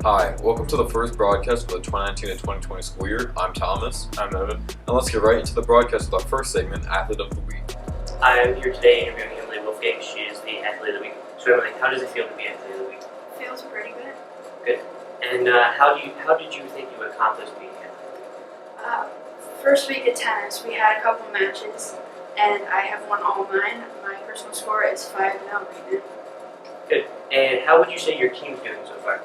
Hi, welcome to the first broadcast for the 2019 and 2020 school year. I'm Thomas. I'm Evan. And let's get right into the broadcast with our first segment, Athlete of the Week. I am here today interviewing Emily Wolfgang. She is the Athlete of the Week. So Emily, how does it feel to be Athlete of the Week? Feels pretty good. Good. And how did you think you accomplished being Athlete? First week of tennis, we had a couple matches, and I have won all mine. My personal score is 5-0 right now. Good. And how would you say your team's doing so far?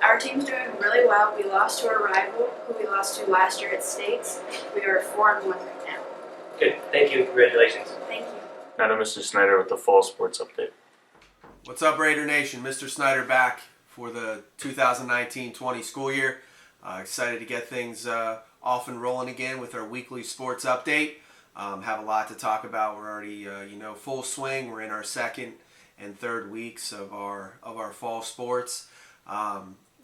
Our team's doing really well. We lost to our rival, who we lost to last year at States. We are 4-1 right now. Good. Thank you and congratulations. Thank you. And I'm Mr. Snyder with the fall sports update. What's up, Raider Nation? Mr. Snyder back for the 2019-20 school year. Excited to get things off and rolling again with our weekly sports update. Have a lot to talk about. We're already full swing. We're in our second and third weeks of our fall sports.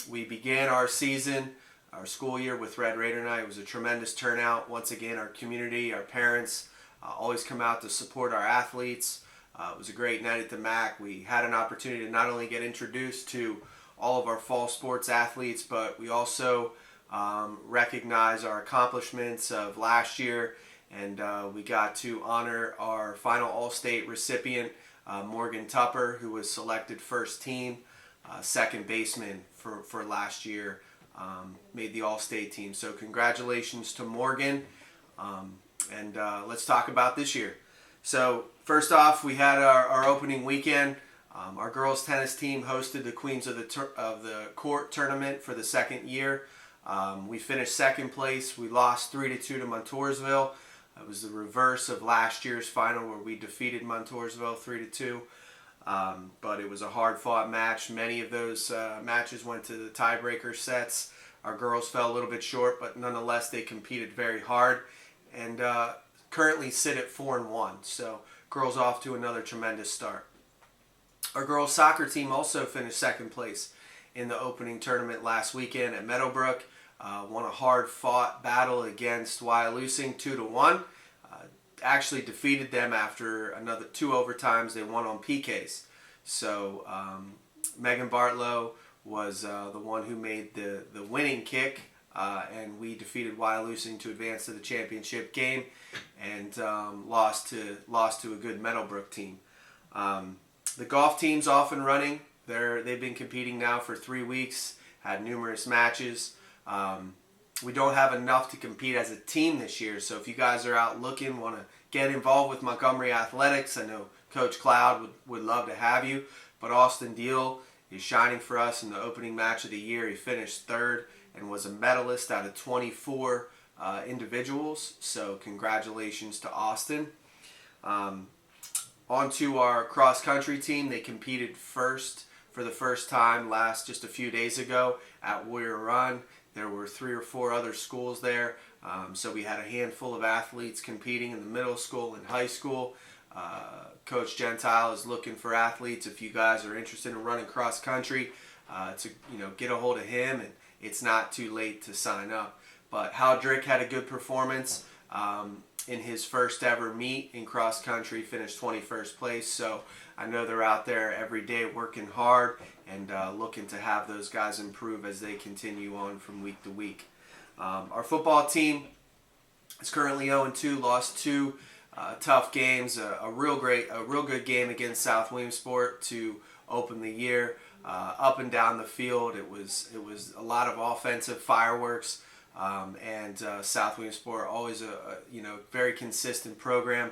We began our season, our school year with Red Raider Night. It was a tremendous turnout. Once again, our community, our parents always come out to support our athletes. It was a great night at the MAC. We had an opportunity to not only get introduced to all of our fall sports athletes, but we also recognize our accomplishments of last year, and we got to honor our final All-State recipient, Morgan Tupper, who was selected first team, second baseman for last year, made the All-State team. So congratulations to Morgan, and let's talk about this year. So first off, we had our opening weekend. Our girls tennis team hosted the Queens of the Court tournament for the second year. We finished second place. We lost 3-2 to Montoursville. It was the reverse of last year's final where we defeated Montoursville 3-2. But it was a hard-fought match. Many of those matches went to the tiebreaker sets. Our girls fell a little bit short, but nonetheless they competed very hard and currently sit at 4-1. So girls off to another tremendous start. Our girls soccer team also finished second place in the opening tournament last weekend at Meadowbrook. Won a hard-fought battle against Wyalusing 2-1. Actually defeated them after another 2 overtimes. They won on PKs. So Megan Bartlow was the one who made the winning kick, and we defeated Wyalusing to advance to the championship game, and lost to a good Meadowbrook team. The golf team's off and running. They've been competing now for 3 weeks, had numerous matches. We don't have enough to compete as a team this year, so if you guys are out looking, want to get involved with Montgomery Athletics, I know Coach Cloud would love to have you, but Austin Deal is shining for us in the opening match of the year. He finished third and was a medalist out of 24 individuals, so congratulations to Austin. On to our cross-country team. They competed first for the first time just a few days ago at Warrior Run. There were 3 or 4 other schools there, so we had a handful of athletes competing in the middle school and high school. Coach Gentile is looking for athletes. If you guys are interested in running cross-country, to get a hold of him, and it's not too late to sign up. But Haldrick had a good performance in his first ever meet in cross country, finished 21st place. So I know they're out there every day working hard and looking to have those guys improve as they continue on from week to week. Our football team is currently 0-2, lost 2 tough games. A real good game against South Williamsport to open the year. Up and down the field, it was a lot of offensive fireworks. And South Williamsport, always a very consistent program.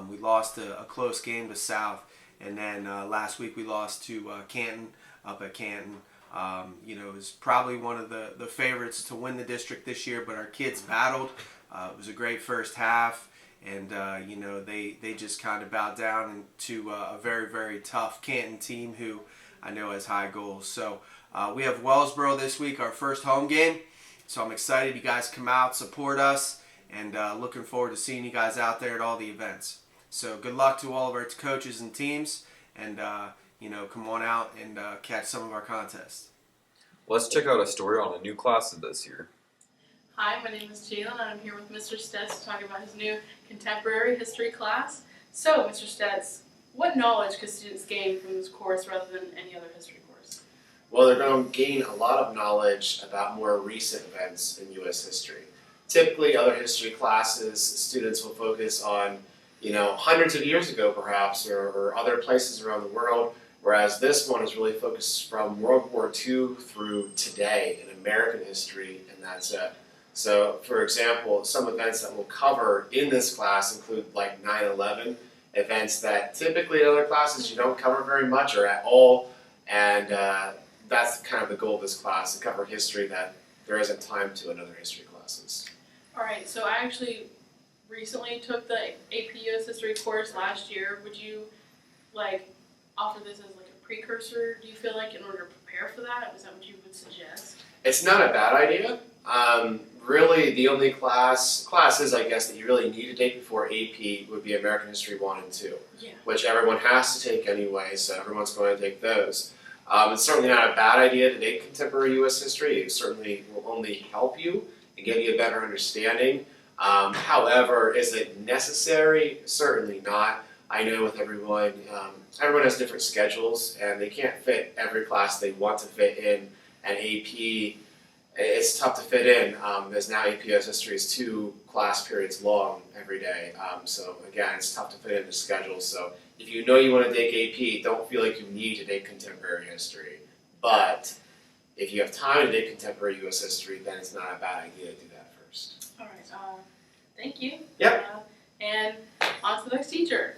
We lost a close game to South, and then last week we lost to Canton up at Canton. It was probably one of the favorites to win the district this year, but our kids battled. It was a great first half, and they just kind of bowed down to a very, very tough Canton team who I know has high goals. So we have Wellsboro this week, our first home game. So I'm excited you guys come out, support us, and looking forward to seeing you guys out there at all the events. So good luck to all of our coaches and teams, and come on out and catch some of our contests. Let's check out a story on a new class this year. Hi, my name is Jalen, and I'm here with Mr. Stetz to talk about his new contemporary history class. So, Mr. Stetz, what knowledge could students gain from this course rather than any other history course? Well, they're going to gain a lot of knowledge about more recent events in U.S. history. Typically, other history classes, students will focus on, hundreds of years ago perhaps, or other places around the world, whereas this one is really focused from World War II through today in American history, and that's it. So, for example, some events that we'll cover in this class include like 9/11, events that typically in other classes you don't cover very much or at all, and that's kind of the goal of this class, to cover history that there isn't time to in other history classes. Alright, so I actually recently took the AP US History course last year. Would you offer this as a precursor, do you feel like, in order to prepare for that? Is that what you would suggest? It's not a bad idea. Really, the only classes, I guess, that you really need to take before AP would be American History 1 and 2, which everyone has to take anyway, so everyone's going to take those. It's certainly not a bad idea to take contemporary U.S. history. It certainly will only help you and give you a better understanding. However, is it necessary? Certainly not. I know with everyone, everyone has different schedules, and they can't fit every class they want to fit in, and AP, it's tough to fit in, as now AP US history is 2 class periods long every day. So again, it's tough to fit into schedules. So if you know you want to take AP, don't feel like you need to take contemporary history. But if you have time to take contemporary US history, then it's not a bad idea to do that first. Alright, thank you. Yep. And on to the next teacher.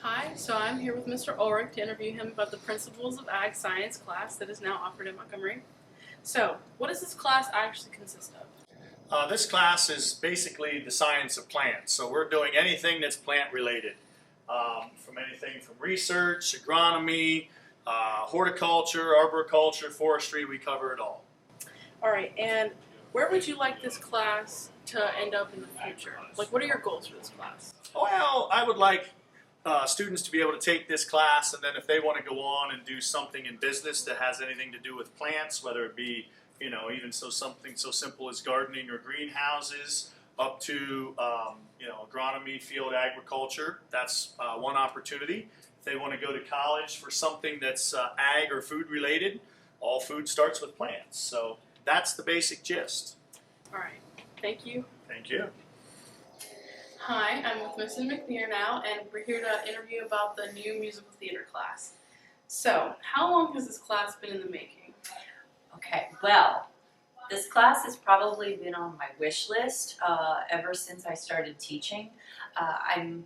Hi, so I'm here with Mr. Ulrich to interview him about the Principles of Ag Science class that is now offered in Montgomery. So, what does this class actually consist of? This class is basically the science of plants. So we're doing anything that's plant related. From anything from research, agronomy, horticulture, arboriculture, forestry, we cover it all. Alright, and where would you like this class to end up in the future? What are your goals for this class? Well, I would like students to be able to take this class, and then if they want to go on and do something in business that has anything to do with plants, whether it be, even something so simple as gardening or greenhouses, up to, agronomy, field agriculture, that's one opportunity. If they want to go to college for something that's ag or food related, all food starts with plants. So that's the basic gist. Alright, thank you. Thank you. Hi, I'm with Mrs. McNear now, and we're here to interview about the new musical theater class. So, how long has this class been in the making? Okay, well, this class has probably been on my wish list ever since I started teaching. I'm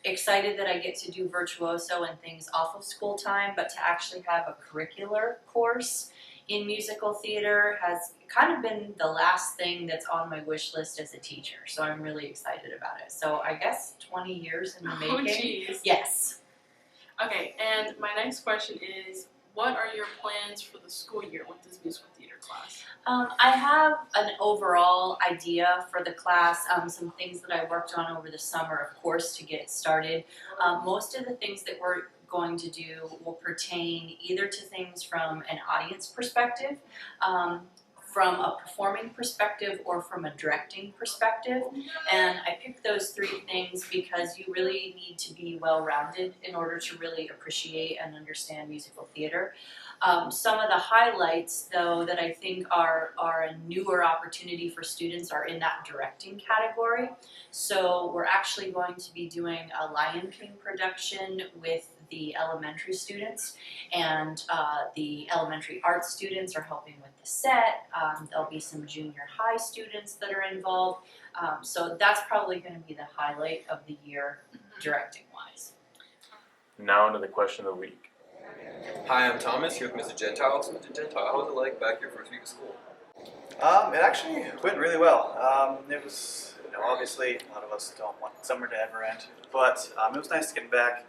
excited that I get to do virtuoso and things off of school time, but to actually have a curricular course in musical theater has kind of been the last thing that's on my wish list as a teacher. So I'm really excited about it. So I guess 20 years in the making. Oh, geez. Yes. Okay, and my next question is, what are your plans for the school year with this musical theater class? I have an overall idea for the class, some things that I worked on over the summer, of course, to get it started. Most of the things that we're going to do will pertain either to things from an audience perspective, from a performing perspective, or from a directing perspective. And I picked those 3 things because you really need to be well-rounded in order to really appreciate and understand musical theater. Some of the highlights, though, that I think are a newer opportunity for students are in that directing category. So we're actually going to be doing a Lion King production with the elementary students, and the elementary art students are helping with the set. There'll be some junior high students that are involved. So that's probably going to be the highlight of the year, directing-wise. Now into the question of the week. Hi, I'm Thomas, here with Mr. Gentile. So, Mr. Gentile, how was it like back your first week of school? It actually went really well. It was, obviously a lot of us don't want summer to ever end, but it was nice getting back,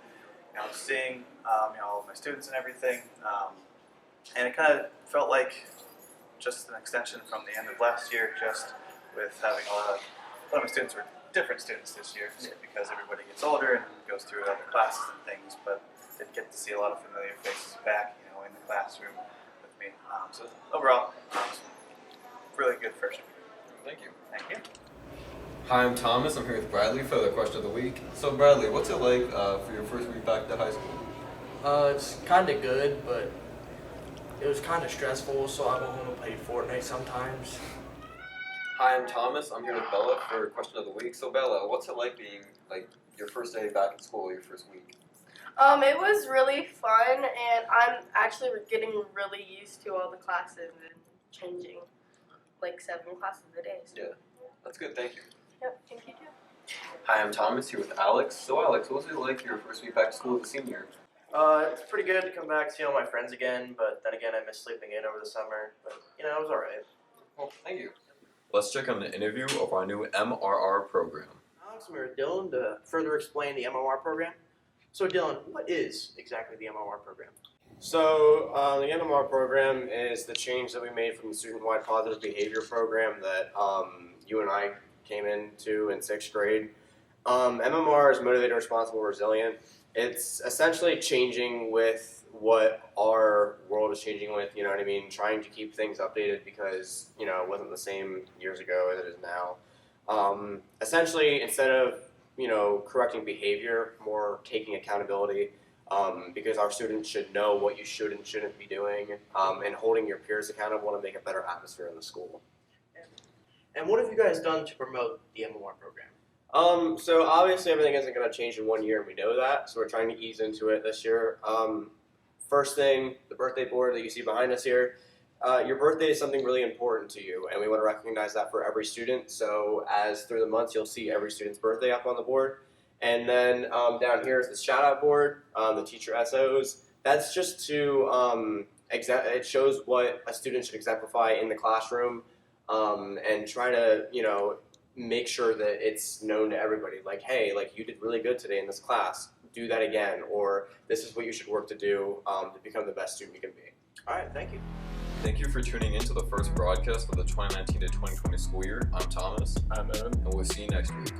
seeing all of my students and everything, and it kind of felt like just an extension from the end of last year, just with having a lot of my students were different students this year, just because everybody gets older and goes through other classes and things, but did get to see a lot of familiar faces back, in the classroom with me. So overall, really good first week. Thank you. Thank you. Hi, I'm Thomas. I'm here with Bradley for the question of the week. So, Bradley, what's it like for your first week back to high school? It's kind of good, but it was kind of stressful, so I went home and played Fortnite sometimes. Hi, I'm Thomas. I'm here with Bella for question of the week. So Bella, what's it like being your first day back in school, your first week? It was really fun, and I'm actually getting really used to all the classes and changing like 7 classes a day. So. Yeah, that's good. Thank you. Yep, thank you too. Hi, I'm Thomas here with Alex. So Alex, what was it like your first week back to school as a senior? It's pretty good to come back, see all my friends again, but then again I missed sleeping in over the summer, but it was alright. Well, thank you. Let's check on the interview of our new MRR program. Alex, I'm here with Dylan to further explain the MRR program. So Dylan, what is exactly the MRR program? So the MMR program is the change that we made from the student-wide positive behavior program that you and I came into in 6th grade. MMR is motivated, responsible, resilient. It's essentially changing with what our world is changing with, you know what I mean? Trying to keep things updated because, it wasn't the same years ago as it is now. Essentially, instead of correcting behavior, more taking accountability, because our students should know what you should and shouldn't be doing, and holding your peers accountable to make a better atmosphere in the school. And what have you guys done to promote the MMR program? So obviously everything isn't going to change in 1 year, and we know that, so we're trying to ease into it this year. First thing, the birthday board that you see behind us here. Your birthday is something really important to you, and we want to recognize that for every student. So as through the months, you'll see every student's birthday up on the board. And then down here is the shout-out board, the teacher SOs. That's just to, it shows what a student should exemplify in the classroom, and try to, make sure that it's known to everybody. Like, hey, you did really good today in this class. Do that again. Or this is what you should work to do to become the best student you can be. All right, thank you. Thank you for tuning in to the first broadcast of the 2019 to 2020 school year. I'm Thomas. I'm Malone. And we'll see you next week.